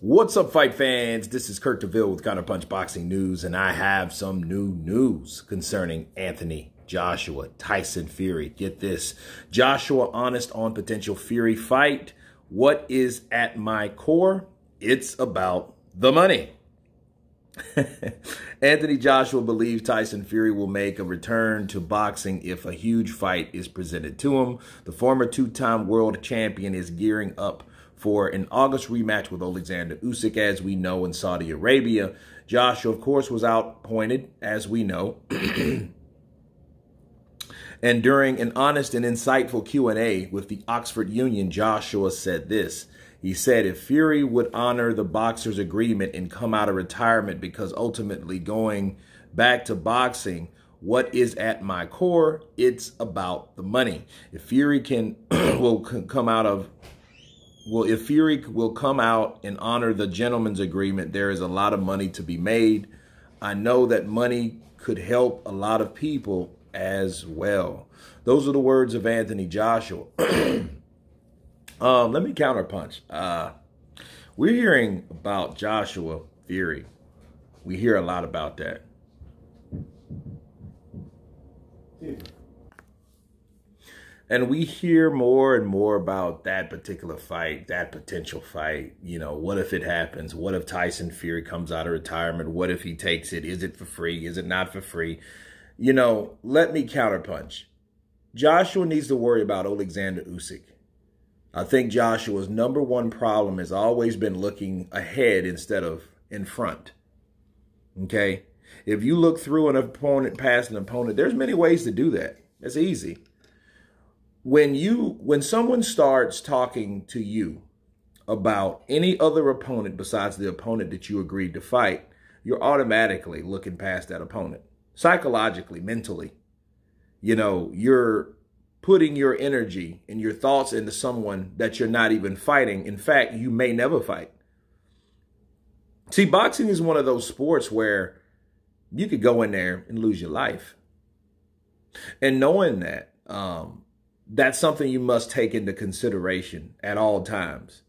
What's up, fight fans? This is Kirk DeVille with Counterpunch Boxing News, and I have some new news concerning Anthony Joshua, Tyson Fury. Get this. Joshua honest on potential Fury fight. What is at my core? It's about the money. Anthony Joshua believes Tyson Fury will make a return to boxing if a huge fight is presented to him. The former two-time world champion is gearing up for an August rematch with Alexander Usyk, as we know, in Saudi Arabia. Joshua, of course, was outpointed, as we know. And during an honest and insightful Q&A with the Oxford Union, Joshua said this. He said if Fury would honor the boxer's agreement and come out of retirement, because ultimately going back to boxing, what is at my core? It's about the money. If Fury if Fury will come out and honor the gentleman's agreement, there is a lot of money to be made. I know that money could help a lot of people as well. Those are the words of Anthony Joshua. Let me counterpunch. We're hearing about Joshua Fury. We hear a lot about that. And we hear more and more about that particular fight, that potential fight. You know, what if it happens? What if Tyson Fury comes out of retirement? What if he takes it? Is it for free? Is it not for free? You know, let me counterpunch. Joshua needs to worry about Alexander Usyk. I think Joshua's number one problem has always been looking ahead instead of in front. Okay? If you look through an opponent, past an opponent, there's many ways to do that. It's easy. When someone starts talking to you about any other opponent besides the opponent that you agreed to fight, you're automatically looking past that opponent. Psychologically, mentally. You know, you're putting your energy and your thoughts into someone that you're not even fighting. In fact, you may never fight. See, boxing is one of those sports where you could go in there and lose your life. And knowing that, that's something you must take into consideration at all times.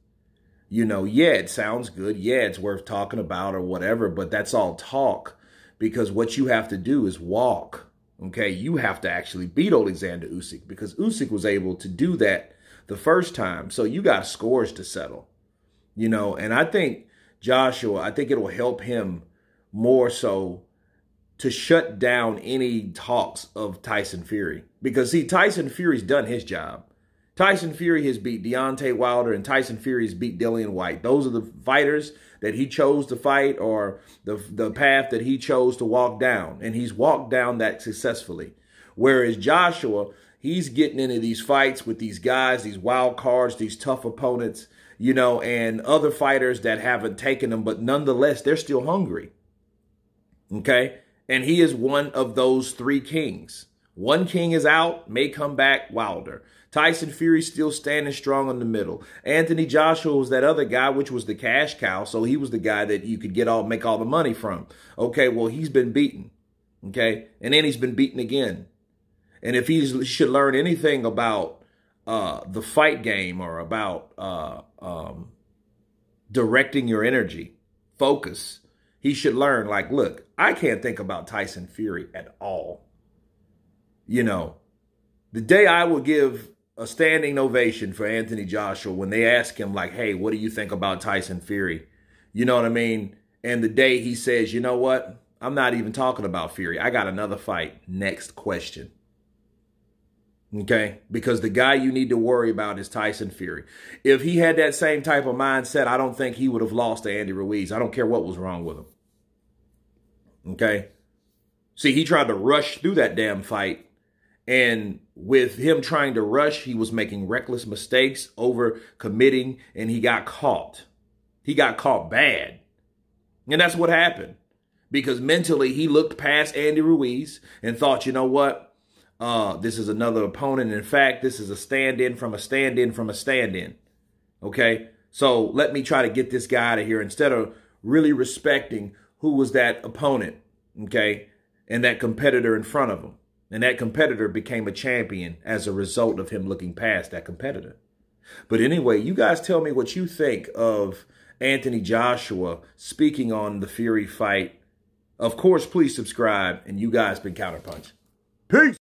You know, yeah, it sounds good. Yeah, it's worth talking about or whatever, but that's all talk, because what you have to do is walk. Okay, you have to actually beat Alexander Usyk, because Usyk was able to do that the first time. So you got scores to settle, you know, and I think Joshua, I think it will help him more so to shut down any talks of Tyson Fury. Because, see, Tyson Fury's done his job. Tyson Fury has beat Deontay Wilder, and Tyson Fury has beat Dillian White. Those are the fighters that he chose to fight, or the path that he chose to walk down. And he's walked down that successfully. Whereas Joshua, he's getting into these fights with these guys, these wild cards, these tough opponents, you know, and other fighters that haven't taken them, but nonetheless, they're still hungry. Okay? And he is one of those three kings. One king is out, may come back, Wilder. Tyson Fury still standing strong in the middle. Anthony Joshua was that other guy, which was the cash cow. So he was the guy that you could make all the money from. Okay, well, he's been beaten. Okay, and then he's been beaten again. And if he should learn anything about the fight game, or about directing your energy, focus, he should learn, like, look, I can't think about Tyson Fury at all. You know, the day I will give a standing ovation for Anthony Joshua when they ask him, like, hey, what do you think about Tyson Fury? You know what I mean? And the day he says, you know what? I'm not even talking about Fury. I got another fight. Next question. Okay? Because the guy you need to worry about is Tyson Fury. If he had that same type of mindset, I don't think he would have lost to Andy Ruiz. I don't care what was wrong with him. Okay? See, he tried to rush through that damn fight. And with him trying to rush, he was making reckless mistakes, over committing, and he got caught. He got caught bad. And that's what happened. Because mentally, he looked past Andy Ruiz and thought, you know what? This is another opponent. In fact, this is a stand-in from a stand-in from a stand-in. Okay? So let me try to get this guy out of here, instead of really respecting who was that opponent, okay, and that competitor in front of him. And that competitor became a champion as a result of him looking past that competitor. But anyway, you guys tell me what you think of Anthony Joshua speaking on the Fury fight. Of course, please subscribe. And you guys been Counterpunch. Peace.